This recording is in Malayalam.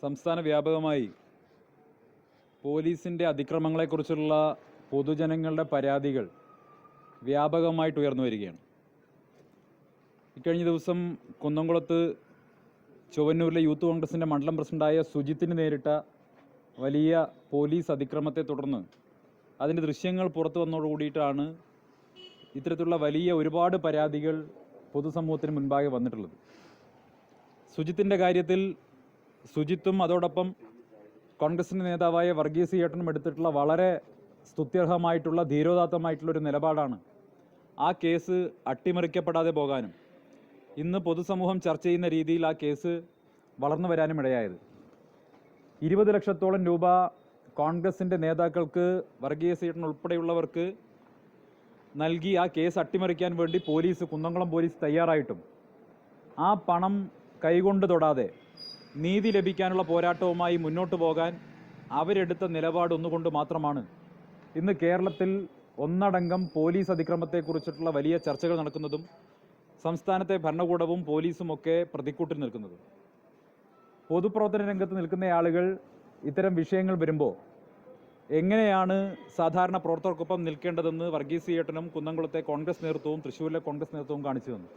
സംസ്ഥാന വ്യാപകമായി പോലീസിൻ്റെ അതിക്രമങ്ങളെക്കുറിച്ചുള്ള പൊതുജനങ്ങളുടെ പരാതികൾ വ്യാപകമായിട്ട് ഉയർന്നു വരികയാണ്. ഇക്കഴിഞ്ഞ ദിവസം കുന്നംകുളത്ത് ചൊവ്വന്നൂരിലെ യൂത്ത് കോൺഗ്രസിൻ്റെ മണ്ഡലം പ്രസിഡന്റായ സുജിത്തിന് നേരിട്ട വലിയ പോലീസ് അതിക്രമത്തെ തുടർന്ന് അതിൻ്റെ ദൃശ്യങ്ങൾ പുറത്തു വന്നതോടുകൂടിയിട്ടാണ് ഇത്തരത്തിലുള്ള വലിയ ഒരുപാട് പരാതികൾ പൊതുസമൂഹത്തിന് മുൻപാകെ വന്നിട്ടുള്ളത്. സുജിത്തിൻ്റെ കാര്യത്തിൽ സുജിത്തും അതോടൊപ്പം കോൺഗ്രസിൻ്റെ നേതാവായ വർഗീസ് ചേട്ടനും എടുത്തിട്ടുള്ള വളരെ സ്തുത്യർഹമായിട്ടുള്ള ധീരോദാത്തമായിട്ടുള്ളൊരു നിലപാടാണ് ആ കേസ് അട്ടിമറിക്കപ്പെടാതെ പോകാനും ഇന്ന് പൊതുസമൂഹം ചർച്ച ചെയ്യുന്ന രീതിയിൽ ആ കേസ് വളർന്നു വരാനും ഇടയായത്. 20 ലക്ഷത്തോളം രൂപ കോൺഗ്രസിൻ്റെ നേതാക്കൾക്ക് വർഗീസ് ചേട്ടൻ ഉൾപ്പെടെയുള്ളവർക്ക് നൽകി ആ കേസ് അട്ടിമറിക്കാൻ വേണ്ടി കുന്നംകുളം പോലീസ് തയ്യാറായിട്ടും ആ പണം കൈകൊണ്ട് തൊടാതെ നീതി ലഭിക്കാനുള്ള പോരാട്ടവുമായി മുന്നോട്ട് പോകാൻ അവരെടുത്ത നിലപാട് ഒന്നുകൊണ്ട് മാത്രമാണ് ഇന്ന് കേരളത്തിൽ ഒന്നടങ്കം പോലീസ് അതിക്രമത്തെക്കുറിച്ചിട്ടുള്ള വലിയ ചർച്ചകൾ നടക്കുന്നതും സംസ്ഥാനത്തെ ഭരണകൂടവും പോലീസുമൊക്കെ പ്രതിക്കൂട്ടിൽ നിൽക്കുന്നതും. പൊതുപ്രവർത്തന രംഗത്ത് നിൽക്കുന്ന ആളുകൾ ഇത്തരം വിഷയങ്ങൾ വരുമ്പോൾ എങ്ങനെയാണ് സാധാരണ പ്രവർത്തകർക്കൊപ്പം നിൽക്കേണ്ടതെന്ന് വർഗീസ് ചേട്ടനും കുന്നംകുളത്തെ കോൺഗ്രസ് നേതൃത്വവും തൃശ്ശൂരിലെ കോൺഗ്രസ് നേതൃത്വവും കാണിച്ചു തന്നു.